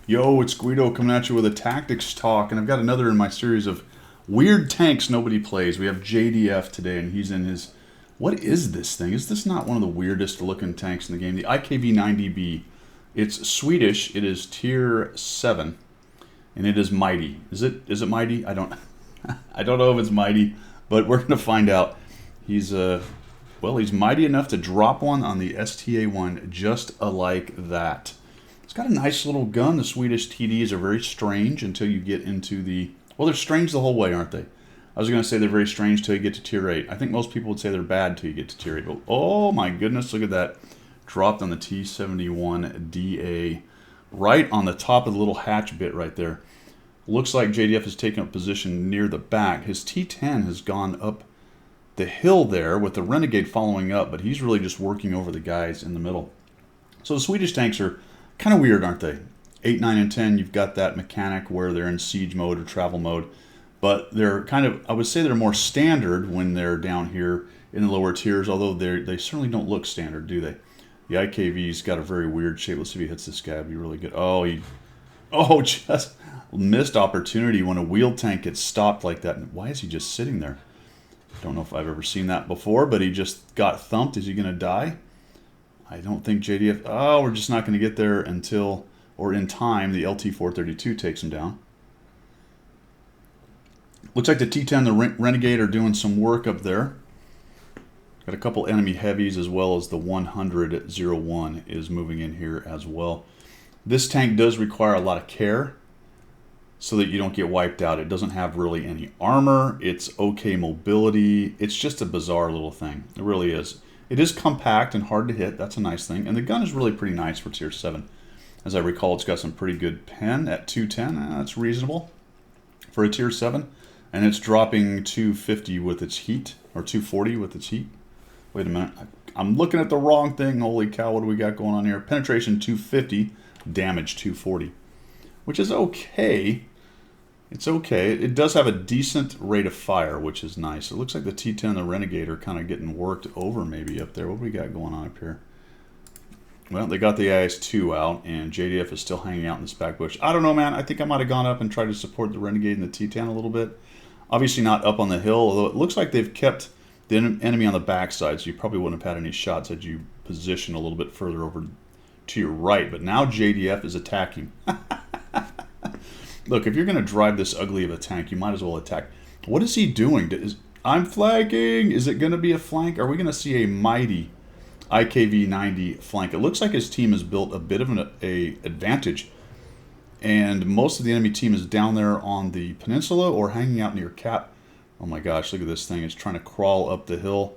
Yo, it's Guido coming at you with a tactics talk, and I've got another in my series of weird tanks nobody plays. We have JDF today, and he's in his... What is this thing? Is this not one of the weirdest looking tanks in the game? The IKV 90B. It's Swedish. It is tier 7, and it is mighty. Is it mighty? I don't I don't know if it's mighty, but we're going to find out. He's he's mighty enough to drop one on the STA1 just like that. It's got a nice little gun. The Swedish TDs are very strange until you get into the... Well, they're strange the whole way, aren't they? I was going to say they're very strange until you get to tier 8. I think most people would say they're bad until you get to tier 8. But, oh my goodness, look at that. Dropped on the T71DA. Right on the top of the little hatch bit right there. Looks like JDF has taken up position near the back. His T10 has gone up the hill there with the Renegade following up, but he's really just working over the guys in the middle. So the Swedish tanks are kind of weird, aren't they? 8, 9, and 10, you've got that mechanic where they're in siege mode or travel mode. But they're kind of, I would say they're more standard when they're down here in the lower tiers, although they certainly don't look standard, do they? The IKV's got a very weird shape. Let's see if he hits this guy. It'd be really good. Just missed opportunity when a wheel tank gets stopped like that. Why is he just sitting there? Don't know if I've ever seen that before, but he just got thumped. Is he going to die? I don't think JDF... Oh, we're just not going to get there until, or in time, the LT-432 takes him down. Looks like the T-10, the Renegade, are doing some work up there. Got a couple enemy heavies as well as the 100-01 is moving in here as well. This tank does require a lot of care so that you don't get wiped out. It doesn't have really any armor. It's okay mobility. It's just a bizarre little thing. It really is. It is compact and hard to hit. That's a nice thing. And the gun is really pretty nice for tier 7. As I recall, it's got some pretty good pen at 210. That's reasonable for a tier 7. And it's dropping 250 with its heat, or 240 with its heat. Wait a minute. I'm looking at the wrong thing. Holy cow, what do we got going on here? Penetration 250, damage 240. Which is okay. It's okay. It does have a decent rate of fire, which is nice. It looks like the T10 and the Renegade are kind of getting worked over maybe up there. What do we got going on up here? Well, they got the IS-2 out, and JDF is still hanging out in this back bush. I don't know, man. I think I might have gone up and tried to support the Renegade and the T10 a little bit. Obviously not up on the hill, although it looks like they've kept the enemy on the backside, so you probably wouldn't have had any shots had you positioned a little bit further over to your right. But now JDF is attacking. Look, if you're going to drive this ugly of a tank, you might as well attack. What is he doing? I'm flanking. Is it going to be a flank? Are we going to see a mighty IKV 90 flank? It looks like his team has built a bit of an advantage. And most of the enemy team is down there on the peninsula or hanging out near Cap. Oh my gosh, look at this thing. It's trying to crawl up the hill.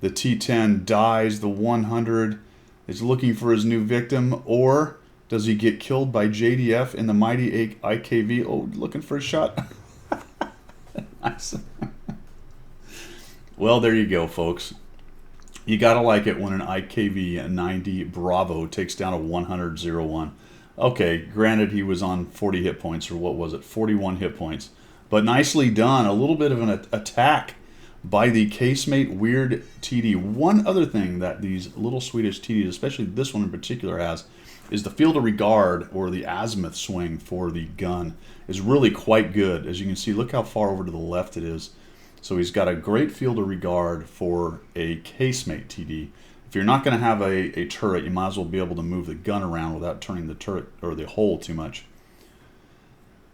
The T10 dies. The 100 is looking for his new victim. Or... does he get killed by JDF in the mighty IKV? Oh, looking for a shot. Nice. Well, there you go, folks. You gotta like it when an IKV 90 Bravo takes down a 100-01. Okay, granted he was on 40 hit points, or what was it, 41 hit points. But nicely done. A little bit of an attack by the casemate weird TD. One other thing that these little Swedish TDs, especially this one in particular, has is the field of regard, or the azimuth swing for the gun, is really quite good. As you can see, look how far over to the left it is. So he's got a great field of regard for a casemate TD. If you're not going to have a turret, you might as well be able to move the gun around without turning the turret or the hole too much.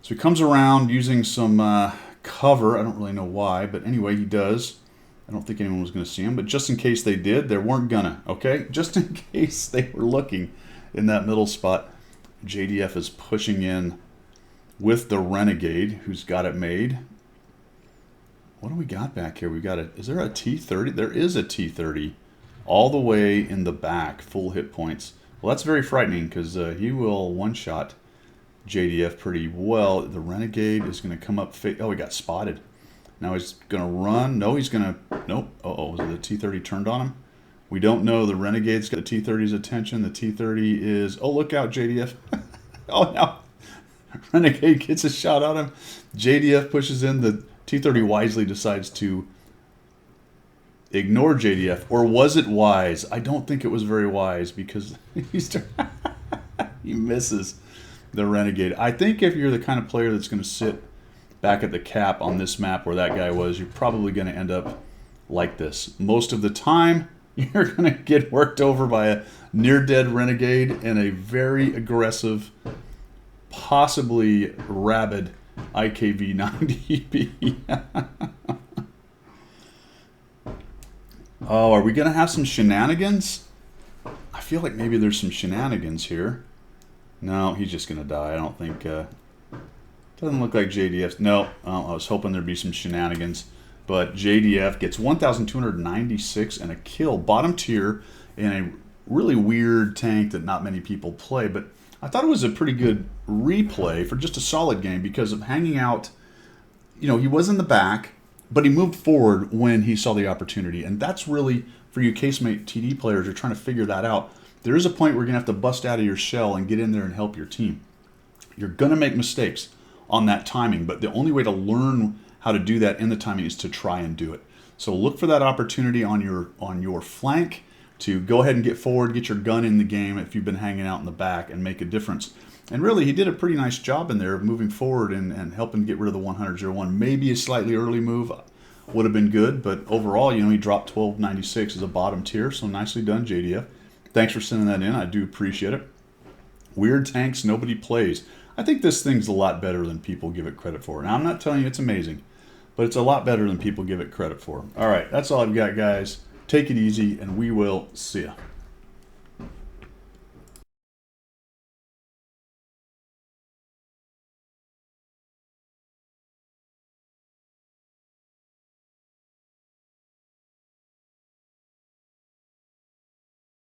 So he comes around using some cover. I don't really know why, but anyway, he does. I don't think anyone was going to see him, but just in case they did, they weren't gonna, okay? Just in case they were looking in that middle spot. JDF is pushing in with the Renegade, who's got it made. What do we got back here? We got a, is there a T30? There is a T30 all the way in the back, full hit points. Well, that's very frightening because he will one-shot JDF pretty well. The Renegade is going to come up. Oh, he got spotted. Now he's going to run. No, he's going to... Nope. Uh-oh, was it the T30 turned on him? We don't know. The Renegade's got the T30's attention. The T30 is... Oh, look out, JDF. Oh, no. Renegade gets a shot on him. JDF pushes in. The T30 wisely decides to ignore JDF. Or was it wise? I don't think it was very wise because he misses. the Renegade. I think if you're the kind of player that's going to sit back at the cap on this map where that guy was, you're probably going to end up like this. Most of the time, you're going to get worked over by a near-dead Renegade and a very aggressive, possibly rabid IKV 90B. Oh, are we going to have some shenanigans? I feel like maybe there's some shenanigans here. No, he's just going to die. I don't think... doesn't look like JDF. No, I was hoping there'd be some shenanigans. But JDF gets 1,296 and a kill. Bottom tier in a really weird tank that not many people play. But I thought it was a pretty good replay for just a solid game because of hanging out. You know, he was in the back, but he moved forward when he saw the opportunity. And that's really, for you casemate TD players, you're trying to figure that out. There is a point where you're going to have to bust out of your shell and get in there and help your team. You're going to make mistakes on that timing, but the only way to learn how to do that in the timing is to try and do it. So look for that opportunity on your flank to go ahead and get forward, get your gun in the game if you've been hanging out in the back, and make a difference. And really, he did a pretty nice job in there of moving forward and helping get rid of the 100-01. Maybe a slightly early move would have been good, but overall, you know, he dropped 1296 as a bottom tier, so nicely done, JDF. Thanks for sending that in. I do appreciate it. Weird tanks nobody plays. I think this thing's a lot better than people give it credit for. Now, I'm not telling you it's amazing, but it's a lot better than people give it credit for. All right, that's all I've got, guys. Take it easy, and we will see ya.